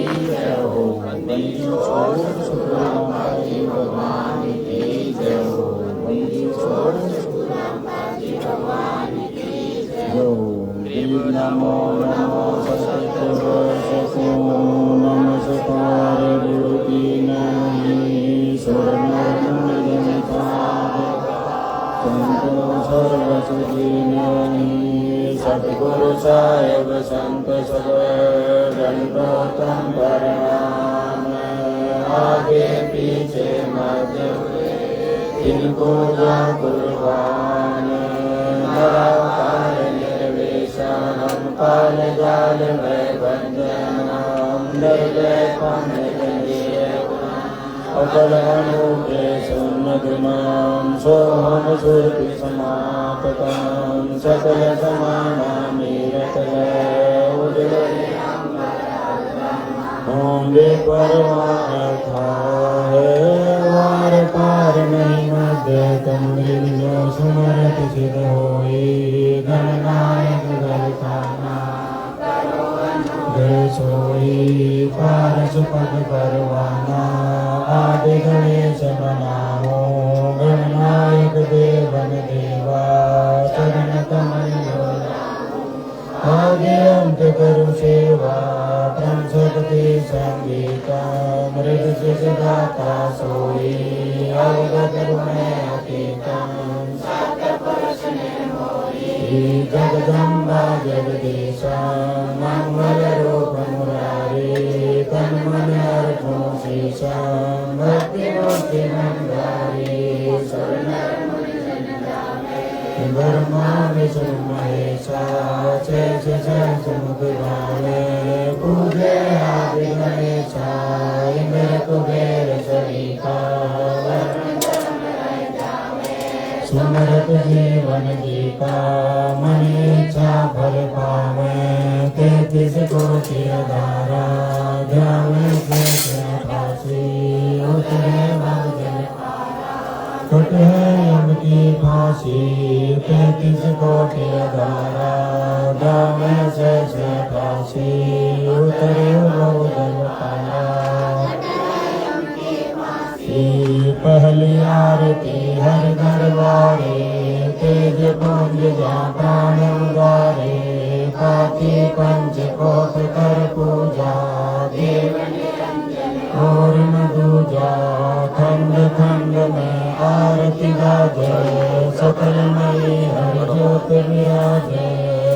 जय हो। बंदी छोड़ सुखरामबाई भगवान की जय हो। बंदी छोड़ सुखरामबाई भगवान की जय हो। नमो नमो सतगुरु नमस्कार गुरु की नहीं संतो सर्वसुखी नहीं। सतगुरु साहेब संत सब दंडोतम प्रणाम। आगे पीछे मध्य इनको जा कुर्बान। निराकार निर्विशनम काल जाल में बंधनम। निर्दय अकल अनूठे सुन्नतनाम। सोहम सुरभि समापतम। सकल समानामि रतय उदय ओम परमार्था है वार पार नहीं मध्य तमृनो समरत सिद्ध होई। गणनायक गलखाना गण सोई। पारस पद परवाना आदि गणेश बनाओ। गणनायक देवन देवा चरण कमल आदि अंत करु सेवा। संसदति संगीता मृग सिद्धाता सोई। अवगत गुण अतीता जगदम्बा जगदीशा मंगल रूप मुरारी। तन मन अर्पण शीशा भक्ति मुक्ति मंदारी। ब्रह्मा विष्णु महेशा शेष सहस्र मुख भाले। पूजे आदि गणेशा इंद्र कुबेर सहिता। सुमरत जीवन जीता मन इच्छा फल पावे। 33 कोटि धारा ध्यान से फांसी। उतरे भगजन कट है यम की फांसी। 33 कोटि धारा ध्यान से फांसी। उतरे भगजन पाया पहली आरती हर दरबारे। तेज पुंज जा प्राण उदारे। पाती पंच कोप कर पूजा देव निरंजन और न दूजा। खंड खंड में आरती गाजे सकलमयी हर ज्योत विराजे।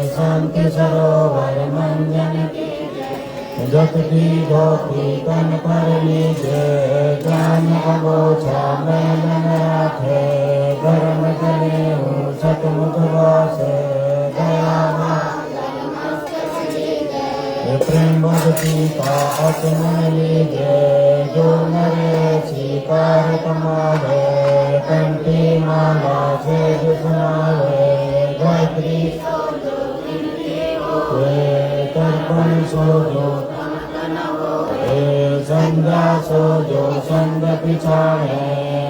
शांति सरोवर मंजन जप की धोती तन पर लीजे। ज्ञान अगोछा मैलन राखे। धर्म करे सतमुख वासे। दया प्रेम भक्ति का असमन लीजे। जो नरे स्वीकार कमावे। कंठी माला से सुनावे। गायत्री तर्पण सोजो संध्या सोजो संग पिछाड़े।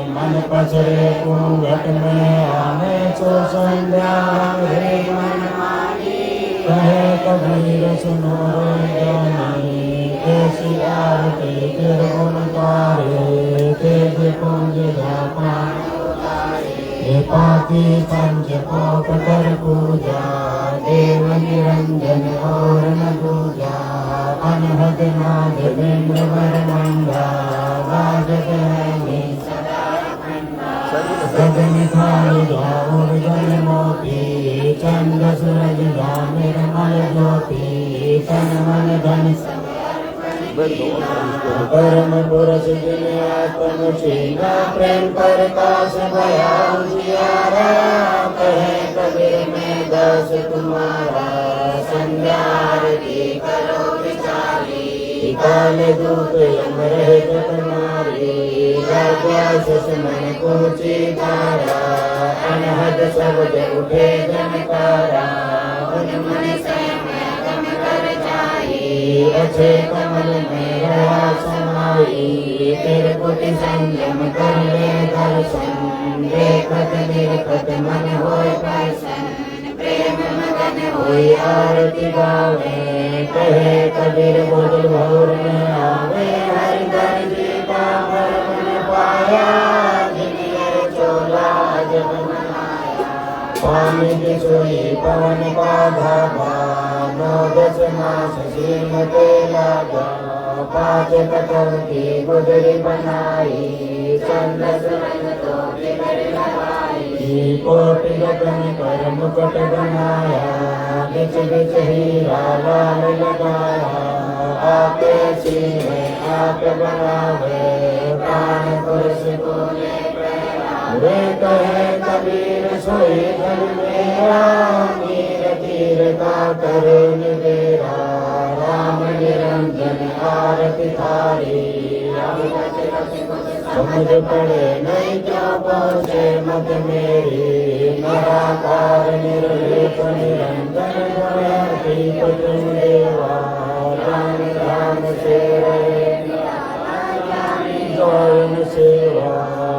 मन पछड़े घूंघट में आने सो संध्या रे मन मानी। कहे कबीर सुनो रे ज्ञानी। कैसी आरती निर्गुण तारे। तेज पुंज झापा पाती पंच कोप कर पूजा। देव निरंजन और न दूजा। अनहद नाद बिंद्र वर मंदा। वाजत है गगन थाल जाऊर गल मोती। चंद सूरज निर्मल ज्योति। तन मन धन परम पुरुष जिन आत्म छीना। प्रेम प्रकाश भया उजियारा। कहे कबीर में दास तुम्हारा। संध्या आरती करो विचारी। काल धूप यम रहित तुम्हारी। राजा सुषमन पूछी धारा। अनहद शब्द उठे जनकारा। उन मन स्वयं गम कर जाई। अच्छे कमल में रहा समाई। तिरकुट संयम कर ले दर्शन। देखत निरखत मन होय प्रसन्न। प्रेम मगन होई आरती गावे। कहे कबीर बोल भोर में पवन का धागा, 9-10 मास श्रीमते लागा। 5 कटों की गुदरी बनाई, चंदस रंग तो बिगड़ लगाई। कोटि रतन कर मुकुट बनाया, बिच बिच हीरा लाल लगाया। आपे सीने आप बनावे, प्राण पुरुष को वे कहे कबीर सोई घर मेरा। मीर तीर का करे निबेरा, राम निरंजन आरती थारी। समझ पड़े नहीं क्यों पहुँचे मत मेरी। निराकार निर्लेप निरंजन गुणातीत तुम देवा। राम राम से जौन सेवा,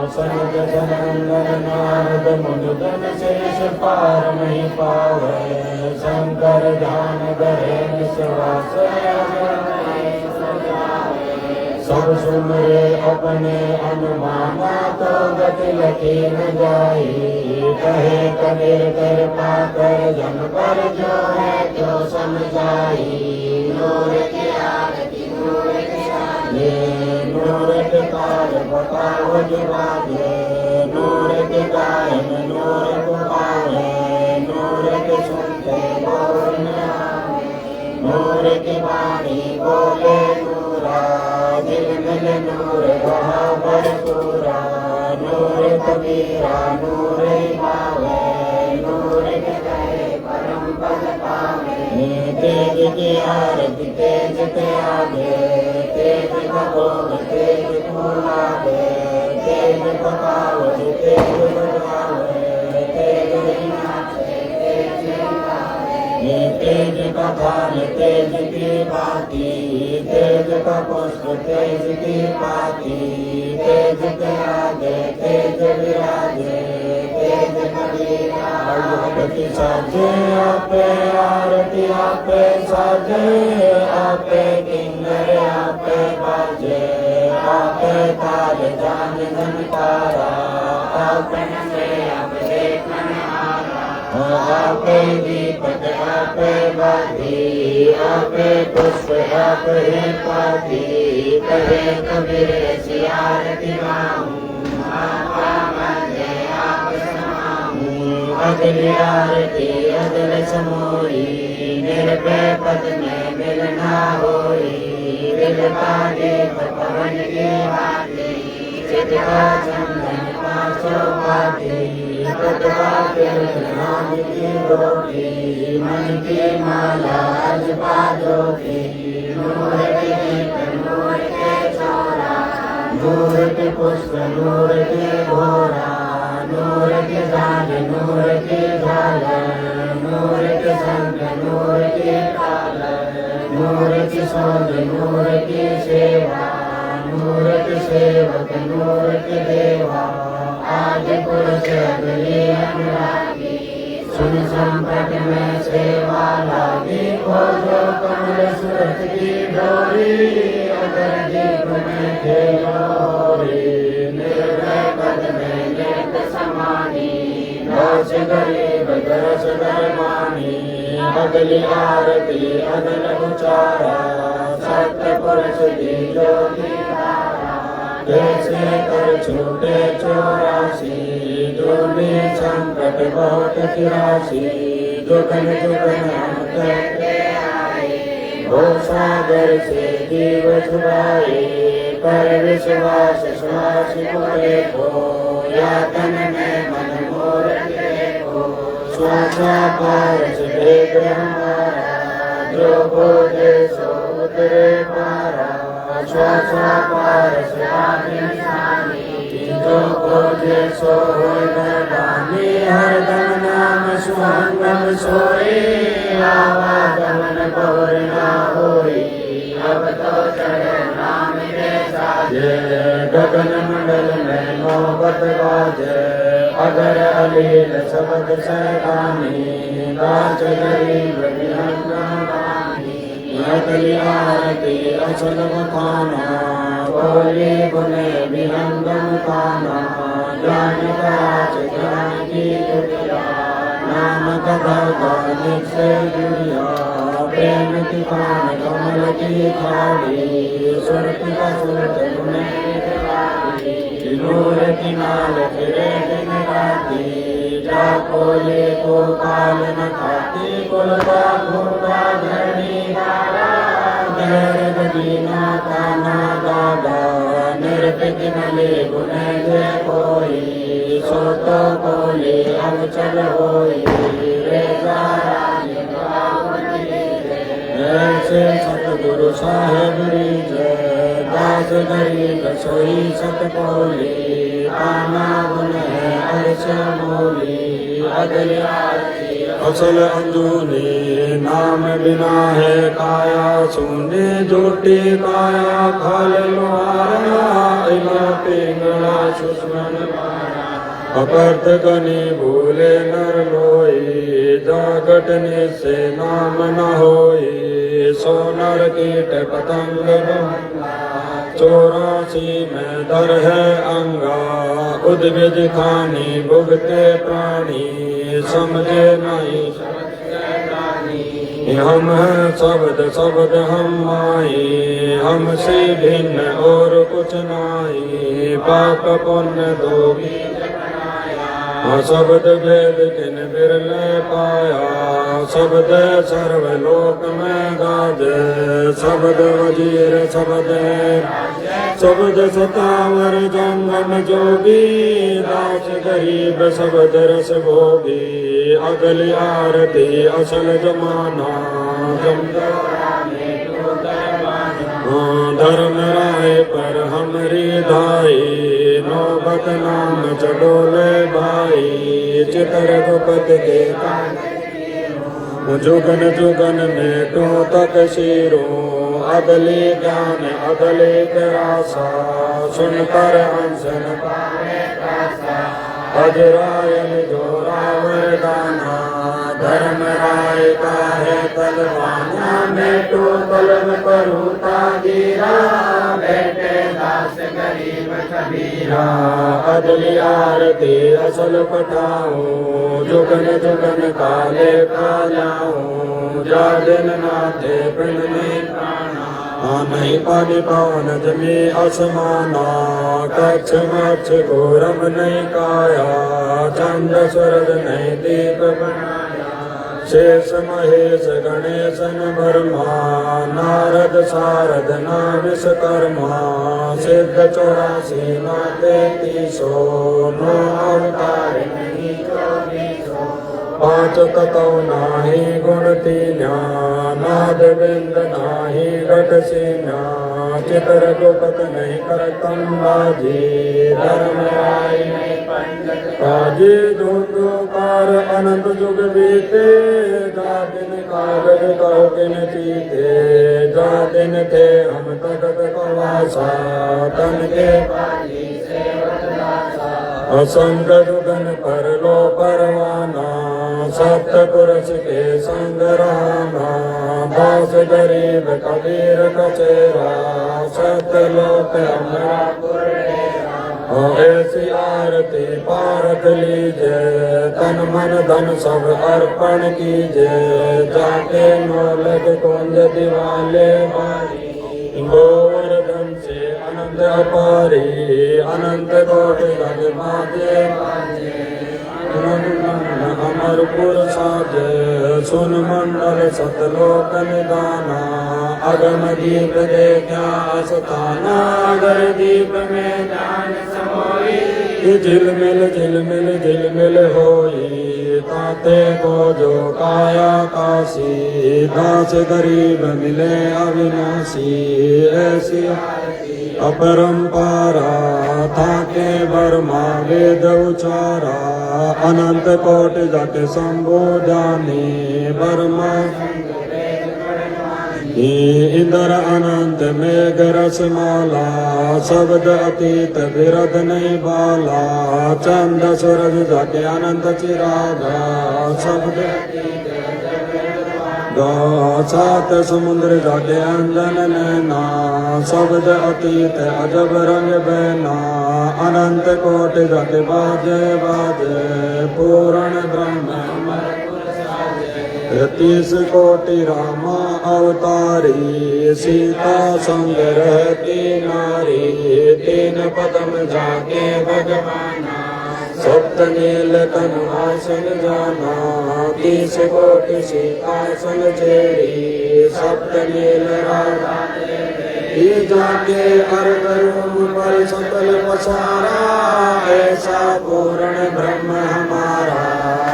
सनक सनंदन नारद मुनिजन शेष पार नहीं पावे। शंकर ध्यान धरे विश्वास, सब सुमरे अपने अनुमाना, तो गति लखी न जाई। कहे कबीर कृपा कर जन पर, जो है तो समझाई। नूर की आरती नूर के साजे, नूर के काज बताओ जुबाजे। नूर के गायन नूर को गावे, नूर के सुनते बोल न आवे। नूर की वाणी बोले नूरा, दिल में नूर वहाँ भरपूरा। नूर कबीरा नूर पावे, नूर के गए परम पद पावे। तेज की आरती तेज के आगे, तेज का भोग तेज को लागे। तेज पकावत तेज बजावे, तेज ही नाचे तेज ही गावे। तेज का थाल तेज की बाती, तेज का पुष्प तेज की पाती। तेज के आगे तेज विराजे, तेज कबीरा आरती साजे। आपे आरती आपे साजे, आपे किन्नर आपे बाजे। आपे ताल जान झनकारा, आपे से अब देखन हारा। आपे दीपक आपे बाती, आपे पुष्प आपे पाती। कहे कबीर ऐसी आरती गाऊं, आपा मध्य आप समाऊं। अगली आरती अगल समोई, निर्भय पद में मिलना होई। दिल का दीप पवन की भांति, चित का चंदन पाँचों पाती। पद का तिलक नाम की रोटी, मन की माला अजपा जोगी। नूर के दीप नूर के चोरा, नूर के पुष्प नूर के घोरा। नूर के झाल नूर के झालर, नूर के संग नूर के कालर। नूर की सौध नूर की सेवा, नूर के सेवक नूर के देवा। आज पुरुष अगली अनुरागी, सुन संकट में सेवा लागी। खोजो कमल सुरत की डोरी, अगर दीप में खेलोरी। निर्भय पद में लेत समानी, दास गरीब दरस दरमानी। अगली आरती अगल उचारा, सत्य पुरुष की ज्योति धारा। कैसे कर छूटे 84, दुर्मी संकट बहुत तिरासी। जुगन जुगन हम कहते आए, वो सागर से जीव छुड़ाए। पर विश्वास श्वास को देखो, या तन में मन मोर देखो। श्वासा पारस वेग हमारा, जो बोले सो उतरे पारा। श्वासा पारस आगे निशानी, जो बोले सो होय मैदानी। हरदम नाम सुहंगम सोई, आवागमन बहुर ना होई। अब तो चढ़े नाम रे साजे, गगन मंडल में नौबत बाजे। अगर अलील शब्द सैतानी, नाच गरीब विहंगम गानी। अगली आरती अचल बखाना, बोली गुने विहंगम खाना। ज्ञान काच ज्ञान की कुटिया, राम कथा कालिक से जुड़िया प्रेम की पान कमल की खाड़ी सुरति का सुरत नूर की नाल फिरे दिन राती जाको ले को काल न खाती कुलता घोटा धरणी गैर दीना काना दादा निर्विघ्न नले गुण दे कोई सो तो कोई अब चल होई रे ऐसे सतगुरु साहेब री जय दास गरीब सोई सतपोली पाना गुण है अर्श मोली अगले असल अंजूनी नाम बिना है काया सुने जोटी काया खाल लोहारा इला पिंगला सुस्मन अपर्थ गनी भूले नर लोई जागटने से नाम न होई सोनर कीट पतंग चौरासी में दर है अंगा उद्भिज खानी भुगते प्राणी समझे नहीं हम हैं शब्द शब्द हम माई हमसे भिन्न और कुछ नहीं पाप पुण्य दो शब्द भेद किन बिरले पाया शब्द सर्वलोक में गाजे शब्द वजीर शब्द सतावर जंगम जोगी दास गरीब शब्द रस भोगी अगली आरती असल जमाना धर्म राय पर हमरी धाई नौबत नाम चडोले भाई चितर गुपत के जुगन जुगन में टू तक शिरों अगली ज्ञान अगली प्रयासा सुनकर अनशन अजरायन जोरावर गाना धर्म राय का है तलवाना में टू कलम करूँ ताजीरा बेटे दास गरीब कबीरा अगली आरती असल पठाओ जुगन जुगन काले कालाओ जा दिन नाथे पिंडली नहीं पानी पावन जमी असमाना कच्छ मच्छ घोरम नहीं काया चंद सूरज नहीं दीप बनाया शेष महेश गणेशन ब्रह्मा नारद सारद नाम विश्वकर्मा सिद्ध 84 ना 33 नो अवतार नहीं 24 पांच तत्व नाही गुण तीन्या नाद बिंद नाही घट सीन्या चितर गुपत नहीं करतम बाजी धर्म राय नहीं पंडित काजी धुंधुकार अनंत जुग बीते जा दिन कागज कहो किन चीते जा दिन थे हम तगत कवासा तन के पाजी सेवक दासा असंग जुगन पर लो परवाना सतपुरुष के संग रामा दास गरीब कबीर कचेरा सतलोक अमरापुर ऐसी आरती पारत लीजे तन मन धन सब अर्पण कीजे जाके नौलख कुंज दिवाले गोवर्धन से अनंत अपारी अनंत कोटि गज बाजे अमरपुर साजे सुन मंडल सतलोक निदाना अगम दीप देखा अस्ताना अगर दीप में जान समोई झिलमिल होई ताते को जो काया काशी दास गरीब मिले अविनाशी ऐसी अपरंपारा थाके बर्मा वेद उचारा अनंत कोटि जट शंभु जाने बर्मा इंद्र अनंत मेघ रसमाला शब्द अतीत विरध नहीं बाला चंद सूरज जट अनंत चिरागा शब्द सात समुद्र जाके अंजन नैना शब्द अतीत अजब रंग बैना अनंत कोटि जाके बाजे बाजे पूर्ण ब्रह्म 33 कोटि रामा अवतारी, सीता संग रहती नारी, 3 पदम जाके भगवाना, सप्त नील तनु आसन जाना, 30 कोटि सीता सन चेरी, सप्त नील राजा जाके अर्घ रूप पर सकल पसारा, ऐसा पूर्ण ब्रह्म हमारा,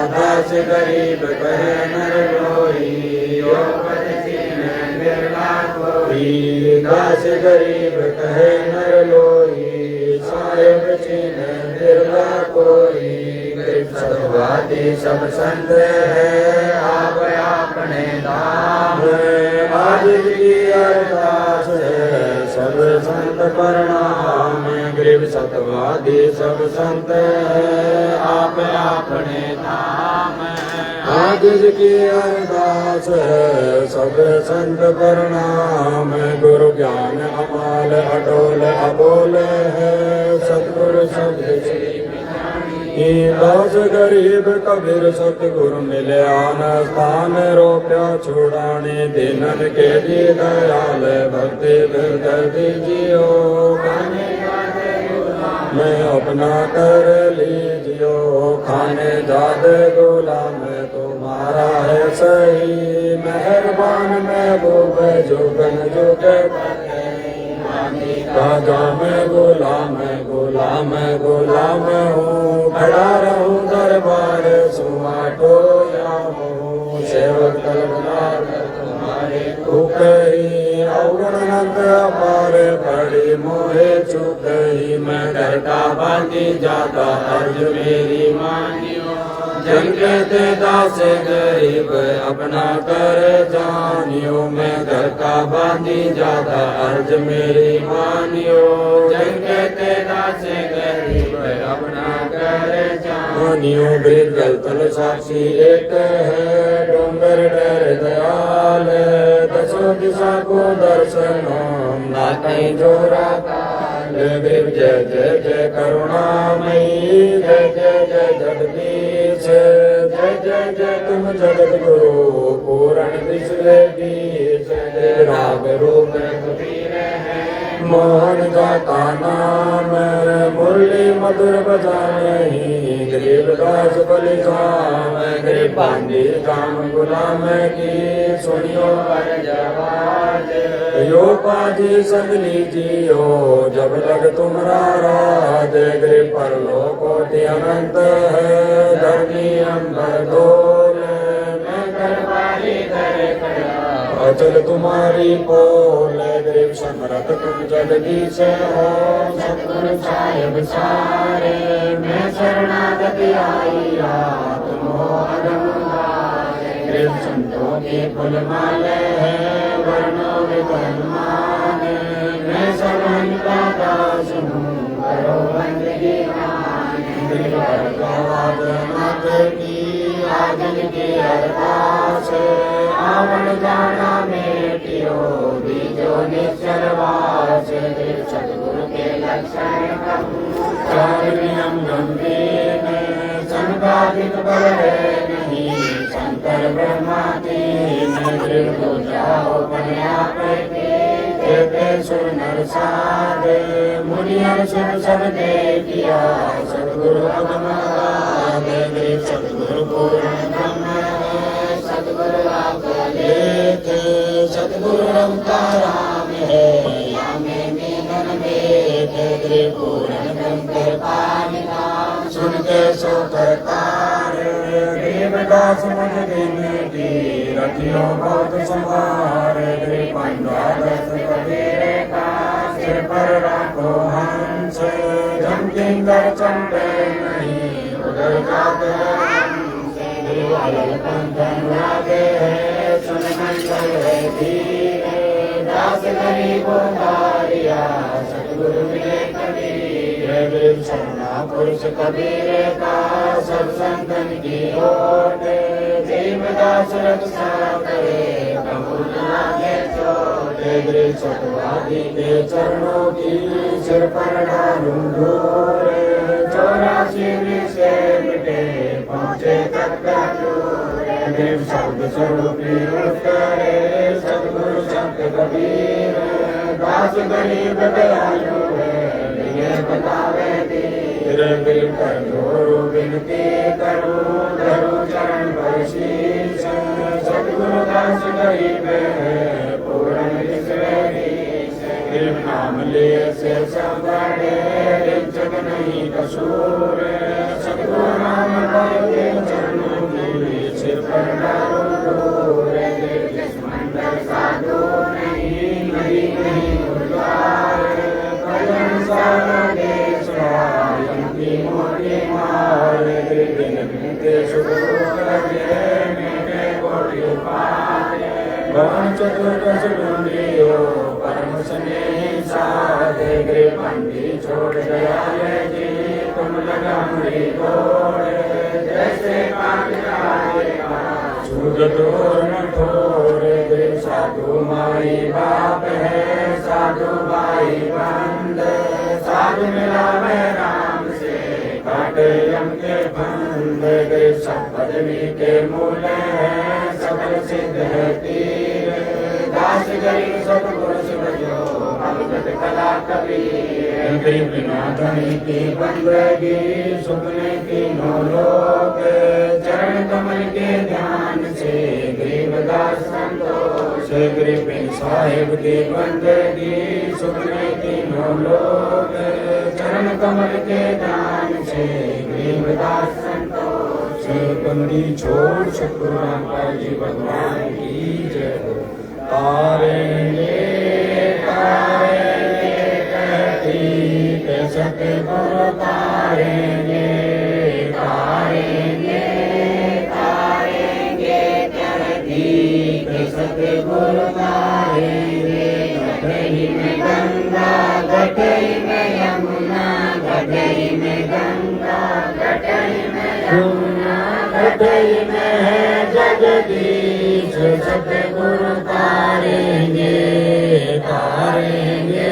दास गरीब कहे नर लोई, यो पद सीने बिरला कोई, दास गरीब कहे नर लोई, साहेब सीने बिरला कोई, गरीब सतवादी सब संत है, आप अपने धाम, आज की अरदास है सब संत प्रणाम, गरीब सतवादी सब संत है, आप अपने धाम, आज की अरदास है सब संत प्रणाम, गुरु ज्ञान अमाल अडोल अबोल है, सतगुरु शब्द श्री दास गरीब कबीर सतगुरु मिले आन स्थान, रोप्या छुड़ाने दिनन के दी दयाल, भक्ति दर्दी जियो, मैं अपना कर लीजियो, खाने जादे गुलाम तुम्हारा है सही, मेहरबान महबूब जुगन जुग राजा मैं गुलाम गुलाम गुलाम हूँ, खड़ा रहूँ दरबार सुमाटो या हूँ, सेवक तलवार तुम्हारे कुकही, अवगुणनंद अपार बड़ी मोहे चुकही, मैं घर का बांधी जाता अर्ज मेरी मानियो, जन कहते दास गरीब अपना कर जानियो, मैं घर का बांधी जाता अर्ज मेरी मानियो, जन कहते दास गरीब अपना कर जानियो, ब्रिज जल तल साक्षी एक है, डोंगर डर दयाल, दसों दिशा को दर्शनो नाते जोरा काल, जय जय जय करुणामयी, जय जय जय जगदीश, जय जय जय तुम जगत गुरु पूर्ण विश्व बीज, राग रूप कबीर है मोहन दाता नाम, मुरली मधुर बजाने गरीबदास बलिधाम, गरीब बांधी काम गुलाम की सुनियो पर जवाज, यो पाजी संग लीजियो जब लग तुमरा राज, गरीब पर लोकोटि अनंत है, धरनी अंबर डोल, मैं करवाली कर खड़ा अचल तुम्हारी पोल, गरीब समरथ तुम जगदीश हो, सतगुरु साहेब सारे, मैं शरणागति आईया तुम हो अगमदारे, गरीब संतों की फुल माले है, वर्णों में कर्मान, मैं सर्वन का दास हूँ, करो बंदगी दिल पर गवाद मत की, आजन की अरदास, आवन जाना मेटियो बीजो निश्चरवास, सतगुरु के लक्षण चार नियम गंभीर, संपादित बल है नहीं, शंकर ब्रह्मा तीन, दृढ़ हो जाओ अपने आप के, सुर नर साध मुनियर सुन सब दे दिया, सतगुरु अगमाद, सतगुरु पूर्ण ब्रह्म है, सतगुरु आप लेख, सतगुरु रमताराम है, यामे मीनन में पूर्ण ब्रह्म पालिका, सुन के सो करतार, देवदास मुझ दिन की रखियो बहुत संभार, पंद्रह कबीर का सिर पर राखो हंस, जम किंकर चंपे नहीं उधर जाते पंथन लागे है, सुन मंगल है धीरे, दास गरीबों दारिया सतगुरु मिले कबीर, गरीब शरणा पुरुष कबीर का सब संतन की ओट, जीवदास रक्षा करे कबूल लागे चोट, गरीब सतवादी के चरणों की सिर पर डालूं धूल, 84 से मिटे पहुँचे तक दूर, गरीब शब्द स्वरूपी उत्तरे सतगुरु संत कबीर दास गरीब दयालु है ये बतावे तीर बिल कर जोरू विनती करो धरो चरण पर शीश सतगुरु दास गरीब है पूर्ण नाम लिए से सब बड़े जग नहीं कसूर सतगुरु नाम के चरणों की सिर पर डालो दूर मंदिर साधु नहीं नहीं उद्धार कल्याण सारा देश की मोटी मार बिनते शुभ कोटि उपाय भवन चतुर्दश डूंडियो परम स्नेह साधे गृह पंडी छोड़ गया ये जी तुम लगा मुड़ी तोड़ जैसे काट जाएगा छूट तोड़ न ठोर गृह साधु माई बाप है साधु भाई बंद साधु मिला मैं राम से काटे यम के बंद गृह सब पदवी के मूल है सबल सिद्ध है तीर दास गरीब सतगुरु शिव जो भगवत कला कबीर बिना धनी की बंदगी सुपने की नो लोक चरण कमल के ध्यान से गरीब दास संतोष गरीब साहिब की बंदगी सुपने की नो लोक चरण कमल के ध्यान से गरीब दास संतोष कमरी छोड़ सतगुरु जी भगवान की जय तारेंगे तारेंगे कहती सतगुरु तारेंगे तारेंगे तारेंगे कहती सतगुरु तारेंगे गठरी में गंगा गठरी में यमुना गठरी में गंगा गठरी में यमुना गठरी में है जगदीश सतगुरु तारेंगे तारेंगे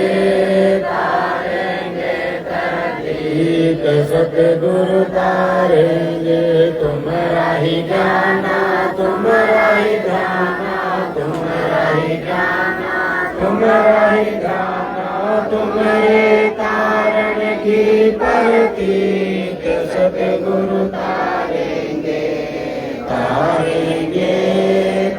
तारेंगे तरतीक सतगुरु तारेंगे तुम्हारा ही गाना तुम्हारा ही गाना तुम्हारा ही गाना तुम्हारा ही गाना तुम्हारे तारण की प्रतीक सतगुरु तारेंगे तारेंगे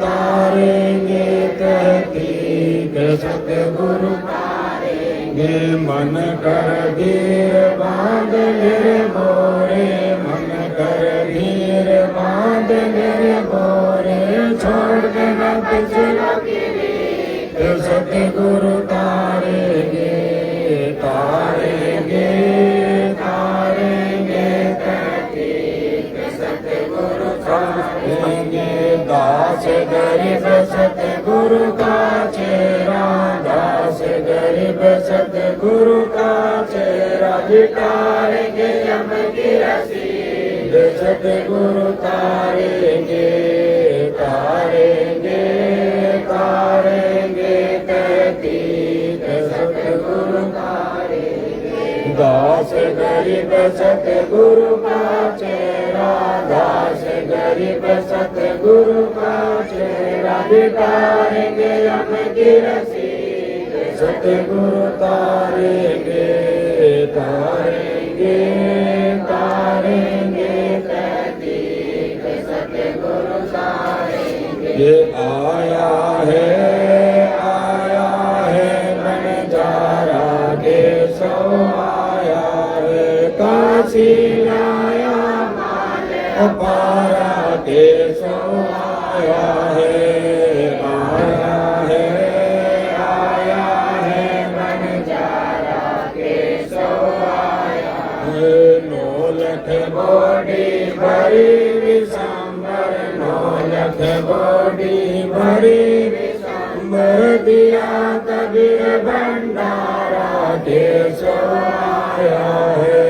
तारेंगे कहतीक सतगुरु तारेंगे मन कर धीर बांध मेरे बोरे मन कर धीर बांध मेरे बोरे छोड़ देना पिछला सतगुरु तारेंगे तारेंगे तारेंगे कहतीक सतगुरु तारेंगे दास गरीब सतगुरु का चेहरा दास गरीब सतगुरु का चेहरा जिताएंगे यम की रसीद सतगुरु तारेंगे तारेंगे तारेंगे कहतीक सतगुरु तारेंगे दास गरीब सतगुरु का चेहरा दास गरीब सतगुरु का चेहरा दिखाएंगे यम की रसीद सतगुरु तारेंगे तारेंगे तारेंगे कहतीक सतगुरु तारेंगे ये आया है बंजारा के सो आया है काशी आया पारा के सो आया है बंजारा के सो आया है नौलख बोडी भरी विशांबर नौलख बोडी भरी विशांबर दिया कबीर भंडारा के सो आया है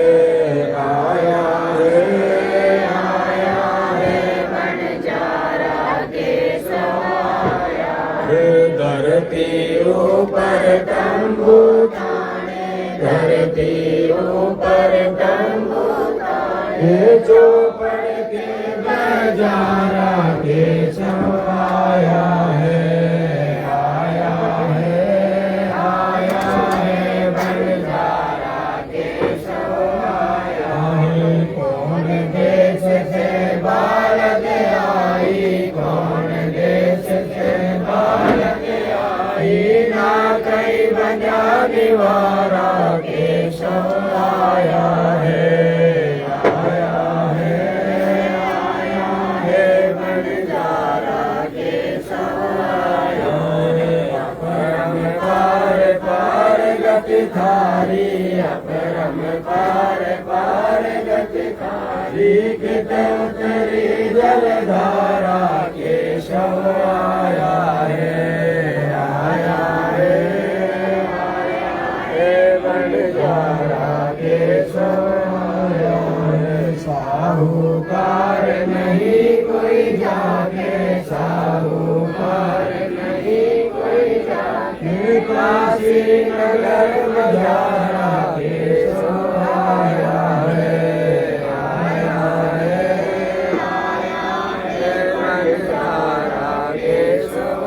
धरती ऊपर तंबू ताने धरती ऊपर तंबू ताने चौपड़ के बजारा के सवा निवारा केशव आया है, आया है, आया है बंजारा केशव आया है। अपरम पार पार गति थारी, अपरम पार पार गति थारी, कित उतरी जलधारा केशव आया है, आया है, आया है बंजारा केशव आया है। साहूकार नहीं कोई जागे, साहूकार नहीं कोई जागे, काशी नगर बजारा केशव आया है, आया है, आया है बंजारा केशव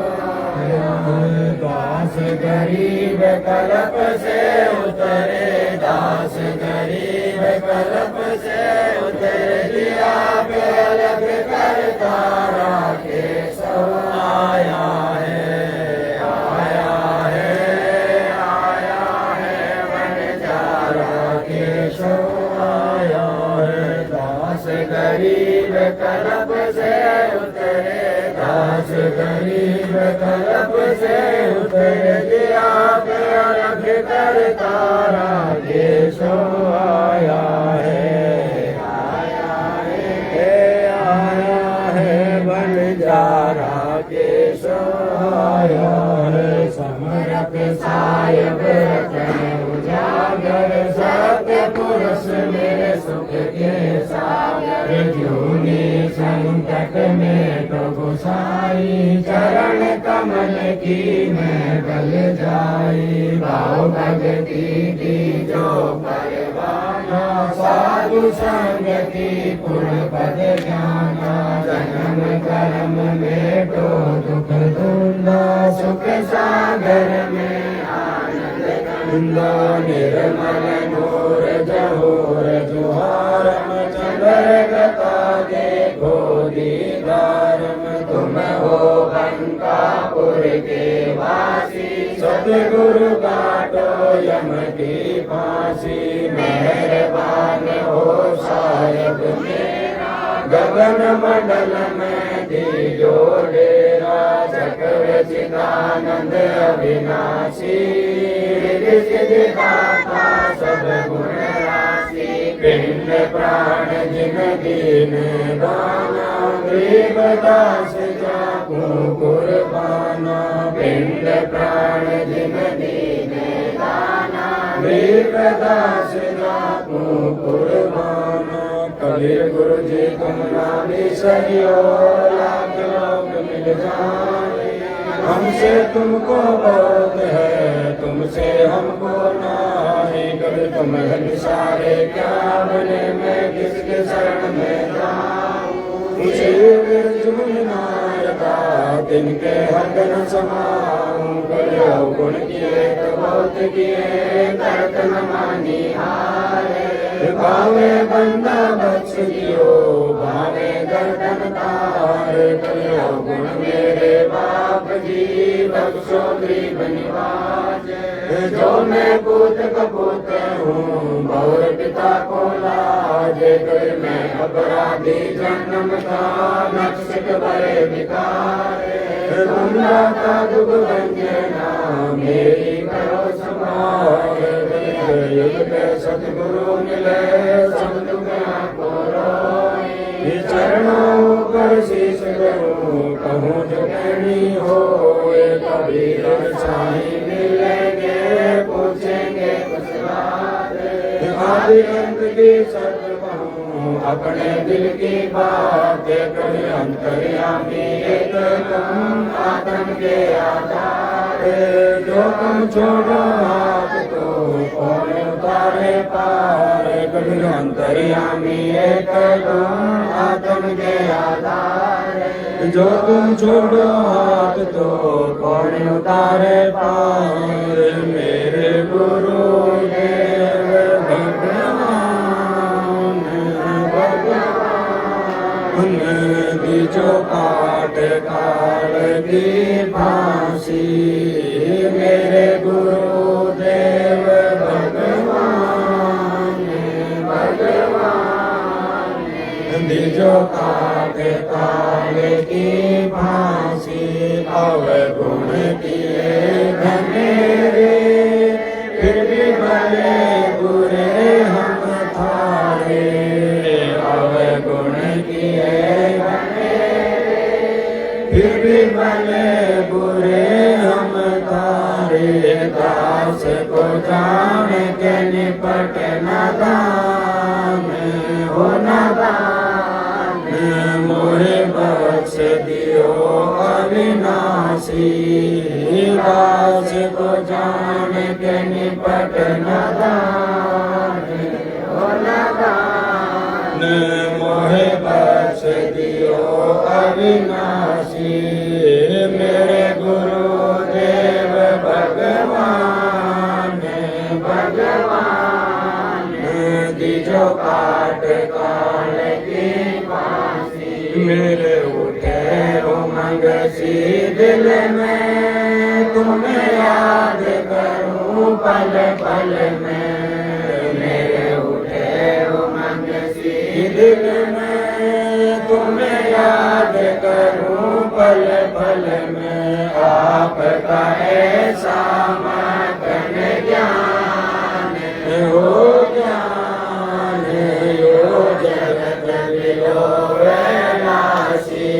आया है। दास गरीब कल्प से उतरे, दास गरीब कल्प से उतर दिया पे अलग कर तारा केशव आया है, आया है, आया है बंजारा केशव आया है। दास गरीब कल्प से उतरे, दास गरीब कल्प से उतर दिया पे अलग कर तारा केशव आया है, आया है बंजारा केशव आया है। समरथ सायब रतन उजागर, सत्य पुरुष मेरे सुख के सागर, जूनी संकट में तो गोसाई, चरण कमल की मैं गल जाई, भाव भगति की जो परवाना, साधु संगति पुर पद जाना, जन्म कर्म में तो दुख धुंधा, सुख सागर में आनंद गंगा, निर्मल नूर जहोर जुहारम, चंद्र गता देखो दीदारम, तुम हो बंकापुर के वासी, सतगुरु काटो यम की फांसी, मेहरबान हो साहिब मेरा, गगन मंडल में दीजो डेरा, चक्र चिदानंद अविनाशी, सिद्धि दाता सब गुण राशि, पिंड प्राण जिन दीन दाना, गरीब दास जाकू कुर्बाना, पिंड प्राण जिन दीन दाना, गरीब दास जाकू कुर्बाना। कबीर गुरु जी तुम नामी सहियो, लाख लोग मिल जाए, हमसे तुमको बहुत है, तुमसे हमको नाहि। कभी तुम सारे क्या बने, मैं किसके शरण में जाऊं, मुझे नारदा तिनके हक न समाऊं। करो गुण किए तो बहुत किए, करत न मानी हारे, भावे बंदा बख्श दियो, भावे गर्दन तारे, करो गुण मेरे बाप जी, बख्शो गरीब निवाज, जो मैं पूत कपूत हूँ, और पिता को लाज, कर मैं अपराधी जन्म था, नक्शक बड़े विकारे, तुम दाता दुख भंजना, मेरी करो संभाल, युग के सतगुरु मिले, सब दुख आपको रोए, चरणों पर शीश करूं, कहूँ जो कहनी हो, कबीर साई मिलेंगे, पूछेंगे कुछ बातें, आदि अंत की सत्य कहूँ, अपने दिल की बात, कर अंतर्यामी एक तुम, आत्म के आधार, जो तुम छोड़ो हाथ तो कौन उतारे पार, कभी अंतर्यामी एक तुम, आत्म के आधार, जो तुम छोड़ो हाथ तो कौन उतारे पार। मेरे गुरु देव भगवान, भगवान जो काट काल की फांसी, मेरे गुरु देव जो काट काल की फांसी अवगुण किए घनेरे फिर भी भले बुरे हम थारे अवगुण किए घनेरे फिर भी भले बुरे हम थारे दास को जान के निपट नादान हो नादान मोहे बख्श दियो अविनाशी दास को जान के निपट नादान हो नादान मोहे बख्श दियो अविनाशी मेरे गुरुदेव भगवान भगवान दीजो काट काल की फांसी मेरे उठे उमंग सी दिल में तुम्हें याद करूं पल पल में मेरे उठे उमंग सी दिल में तुम्हें याद करूं पल पल में आपका ऐसा मगन ज्ञान हो ज्ञान यो जगत मिलो वैनाशी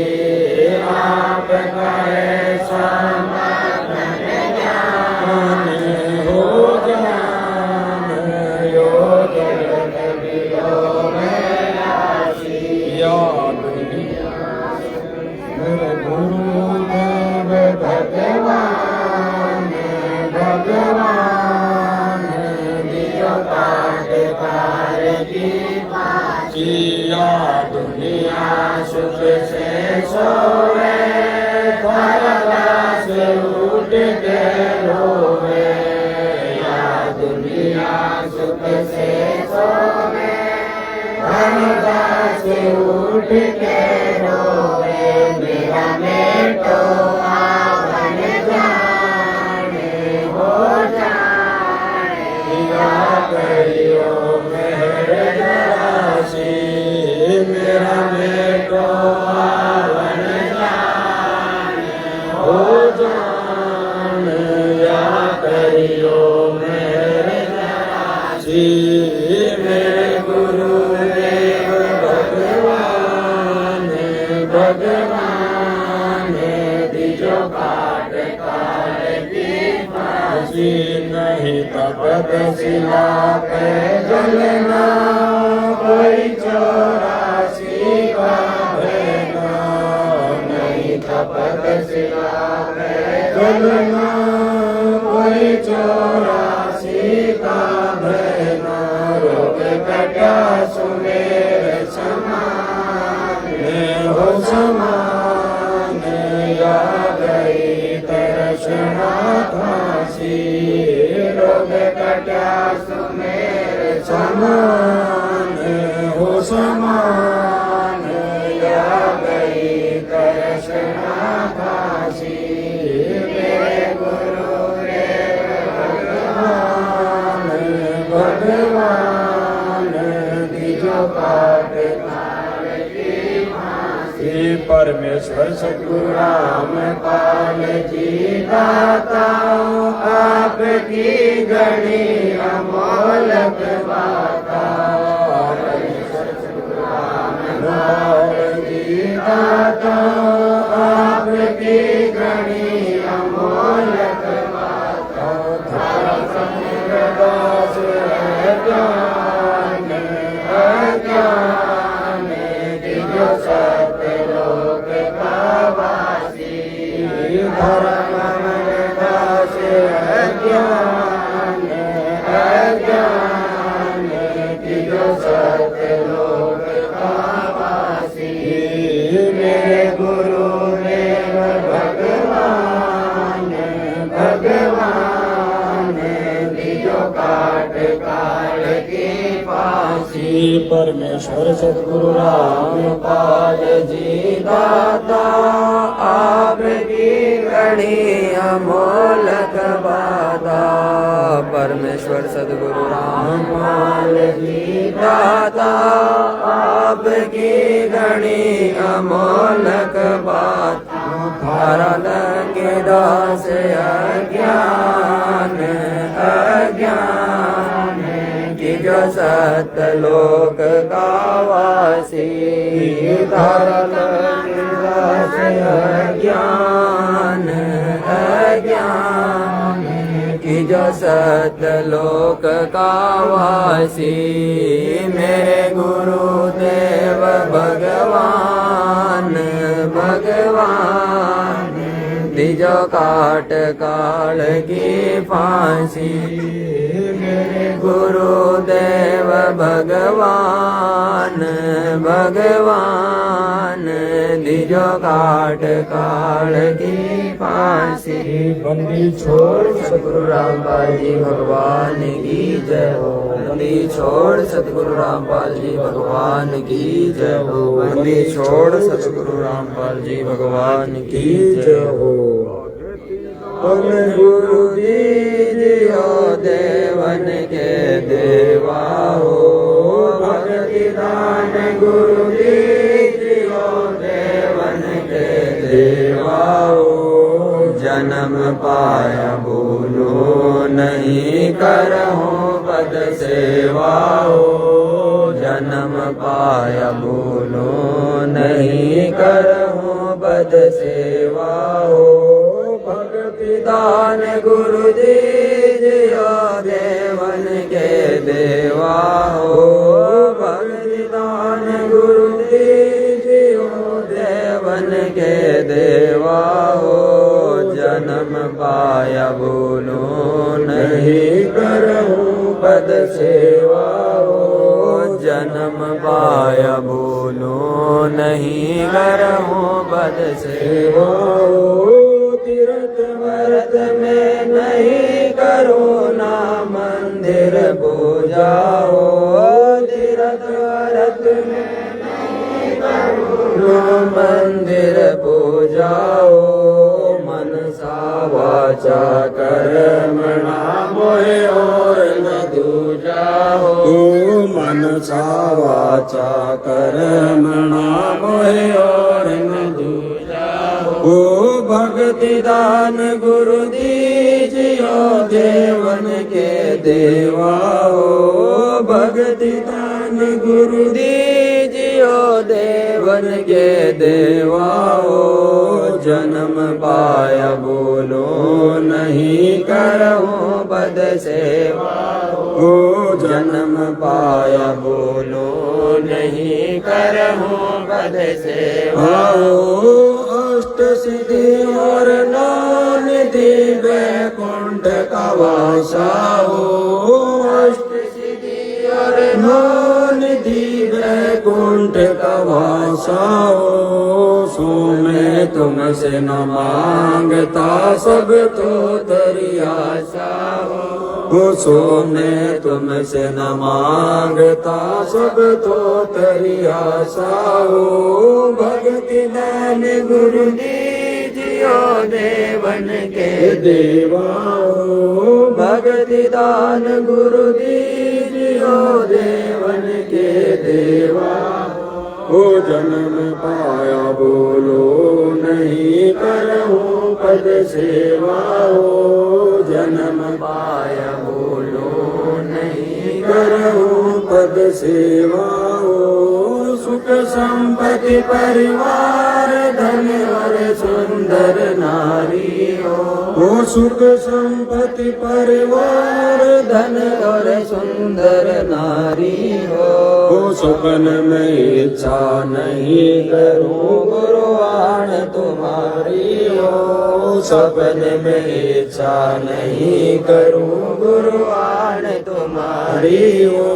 आपका ऐसा मगन ज्ञान हो ज्ञान यो जगत मिलो वैनाशी या दुनिया मेरे गुरुदेव भगवान भगवान दियो काट काल की फांसी या दुनिया सुख से सोए खरला से उठ के रोवे या दुनिया सुख से सोए खरला से उठ के रोवे मेरा बेटो आवन जाने हो जाने या करियो मेरे राशि मेरा बेटो आवन जाने हो जाने या करियो मेरे राशि मेरे गुरुदेव भगवान भगवान दीजो काट काल की फांसी नहीं तपत शिला पे जलना कोई 84 का भेना नहीं तपत शिला पे जलना कोई 84 का भेना रोग कटा सुमेर समान हो समान या गई तरसना फांसी रोग कटा सुमेर समान हो समान या गई तरसना फांसी मेरे गुरुदेव भगवान भगवान दीजो काट काल की फांसी परमेश्वर सतगुरु रामपाल जी दाता आपकी गणी अमोलक बाता परमेश्वर सतगुरु रामपाल जी दाता आपकी गणी अमोलक बाता धारा समुद्र दास ज्ञान अज्ञान दिव्य सत्य लोक का वासी धर्म मन दास अज्ञान अज्ञान दिव्य सत्य लोक का वासी मेरे गुरुदेव भगवान भगवान दिव्य काट काल की फांसी परमेश्वर सतगुरु रामपाल जी दाता आपकी गणी अमोलक बाता पर परमेश्वर सद्गुरु रामपाल जी दाता आपकी घड़ी अमोलक बात भारत के दास अज्ञान कि जो सतलोक का वासी भारत के दास अज्ञान कि जो सतलोक का वासी मेरे गुरुदेव भगवान दिजो काट काल की फांसी मेरे गुरुदेव भगवान दिजो काट काल की फांसी बंदी छोड़ सतगुरु रामपाल जी भगवान की जय हो बंदी छोड़ सतगुरु रामपाल जी भगवान की जय हो बंदी छोड़ सतगुरु रामपाल जी भगवान की जय हो गुरु जी जियो देवन के देवा हो भक्ति दान गुरु जी जियो देवन के देवा हो जन्म पाया बोलो नहीं करहो पद सेवा हो जन्म पाया बोलो नहीं करहो पद सेवा हो भक्ति दान गुरु जी जियो देवन के देवा हो भक्ति दान गुरु जी जियो देवन के देवा हो जन्म पाया बोलो नहीं करहूँ पद सेवा हो जन्म पाया बोलो नहीं करहूँ पद सेवा हो तीर्थ व्रत में नहीं करो ना मंदिर पूजा हो तीर्थ व्रत में नहीं करो ना मंदिर पूजा हो मनसा वाचा कर्मणा मोहे और न दूजा हो मनसा वाचा कर्मणा मोहे और न दूजा हो भक्ति दान गुरु दीजियो देवन के देवा हो भक्ति दान गुरु दीजियो देवन के देवा हो जन्म पाया बोलो नहीं करहूँ पद सेवा हो जन्म पाया बोलो नहीं करहूँ पद सेवा हो अष्ट सिद्धि और नौ निधि वैकुंठ का वासा हो अष्ट सिद्धि और नौ निधि वैकुंठ का वासा हो सो मैं तुमसे न मांगता सब तो तेरी आशा हो सो मैं तुमसे न मांगता सब तो तेरी आशा हो भक्ति दान गुरु दीजियो देवन के देवा हो भक्ति दान गुरु दीजियो देवन के देवा हो जन्म पाया बोलो नहीं करहूँ पद सेवा हो जन्म पाया बोलो नहीं करहूँ पद सेवा हो सुख संपत्ति परिवार धन और सुंदर नारी हो सुख संपत्ति परिवार धन और सुंदर नारी हो सपन में इच्छा नहीं करूं गुरुवाण तुम्हारी हो सपन में इच्छा नहीं करूं गुरुवाण तुम्हारी हो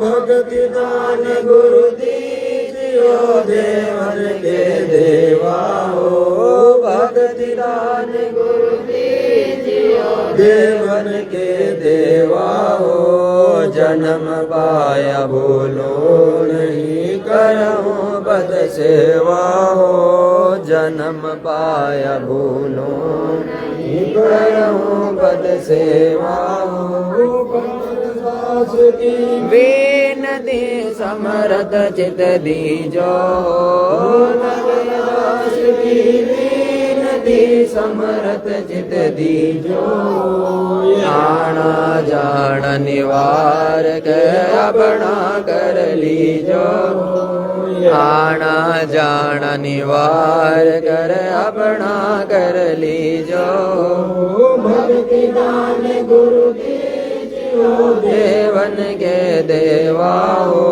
भक्ति दान गुरु दीजियो देवन के देवा हो भक्ति दान गुरु दीजियो देवन के देवा हो जन्म पाया बोलो नहीं करहूँ पद सेवा हो जन्म पाया बोलो नहीं करूं पद सेवा हो। दास की विनती समरथ चित दीजो दास की विनती समरथ चित दीजो। आना जान निवार के अपना कर लीजो। आना जान निवार कर अपना कर लीजो। भक्ति दान गुरु देवन के देवा हो।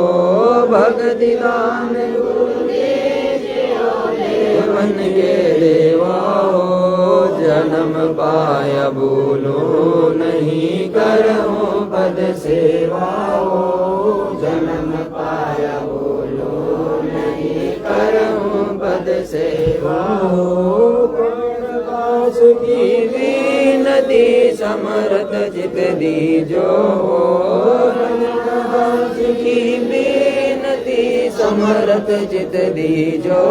भक्ति दान गुरु देवन के देवा हो। जन्म पाया भूलो नहीं करूं पद सेवा हो। जन्म पाया भूलो नहीं करूं पद सेवा हो। दास की विनती समर्थ चित दीजो। की विनती समर्थ चित दीजो।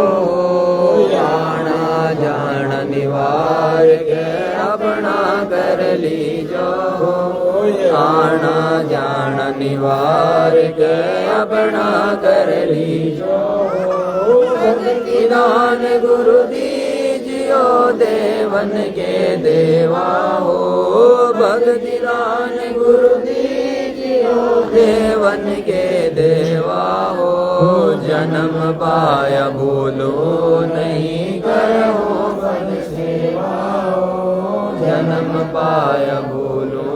आना जान निवार के अपना कर लीजो। आना जान निवार के अपना कर लीजो। भक्ति दान गुरु दीजियो देवन के देवा हो। भक्ति दान गुरु दीजियो देवन के देवा हो। जन्म पाया भूलो नहीं करो पद सेवा हो। जन्म पाया भूलो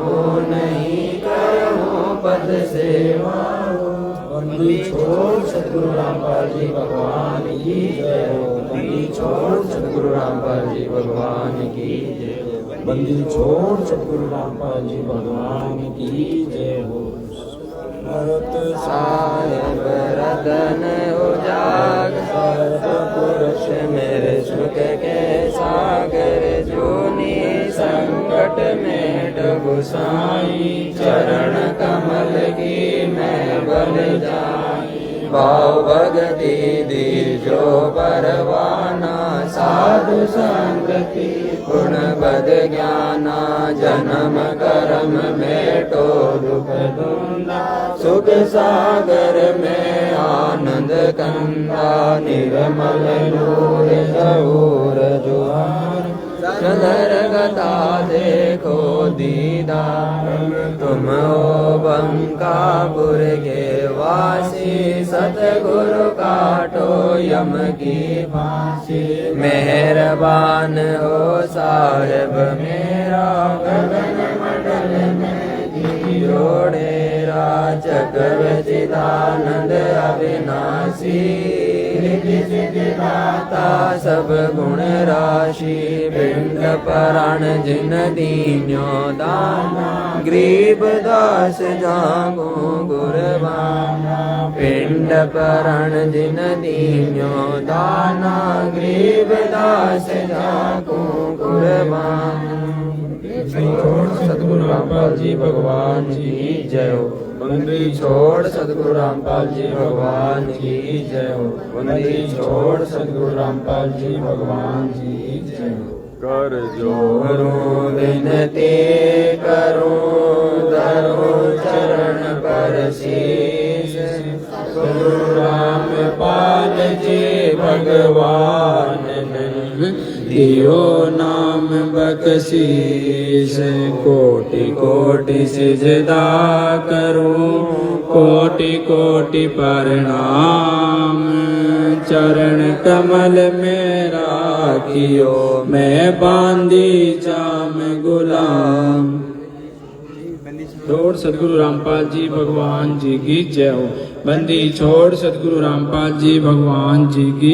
नहीं करो पद सेवा हो। बंदी छोड़ सतगुरु रामपाल जी भगवान की जय हो। बंदी छोड़ सतगुरु रामपाल जी भगवान की जय हो। बंदी छोड़ सतगुरु रामपाल जी भगवान की जय हो। भरत साहेब रतन उजाग पुरुष मेरे सुख के सागर। जोनी संकट में डुबसाई चरण कमल की मैं बल जाई। भाव भगति दीजो परवाना। साधु संगति गुण बद ज्ञाना। जन्म कर्म में तो दुख दुंदा। सुख सागर में आनंद कंदा। निर्मल नूर जहूर जुहार। सदर गता देखो दीदार। तुम हो बंकापुर के वासी। सतगुरु काटो यम की फांसी। मेहरबान हो साहिब मेरा। गगन मंडल में जोड़ेरा। जगवचिदानंद अविनाशी। दाता सब गुण राशि। पिंड पराण जिन दीन्यो दाना। गरीब दास जागो गुरबाना। पिंड पराण जिन दीन्यो दाना। गरीब दास जागो गुरबाना। सतगुरु रामपाल जी भगवान की जय हो। बंदी छोड़ सतगुरु रामपाल जी भगवान की जय हो। बंदी छोड़ सतगुरु रामपाल जी भगवान की जय हो। कर जो करो विनती करो धरो चरण पर शीश। सतगुरु रामपाल जी भगवान दियो नाम बख्शीश। कोटि कोटि सिजदा करूं कोटि कोटि प्रणाम। चरण कमल में राखियो मैं बांधी जाम गुलाम। छोड़ सतगुरु रामपाल जी भगवान जी की जय हो। बंदी छोड़ सतगुरु रामपाल जी भगवान जी की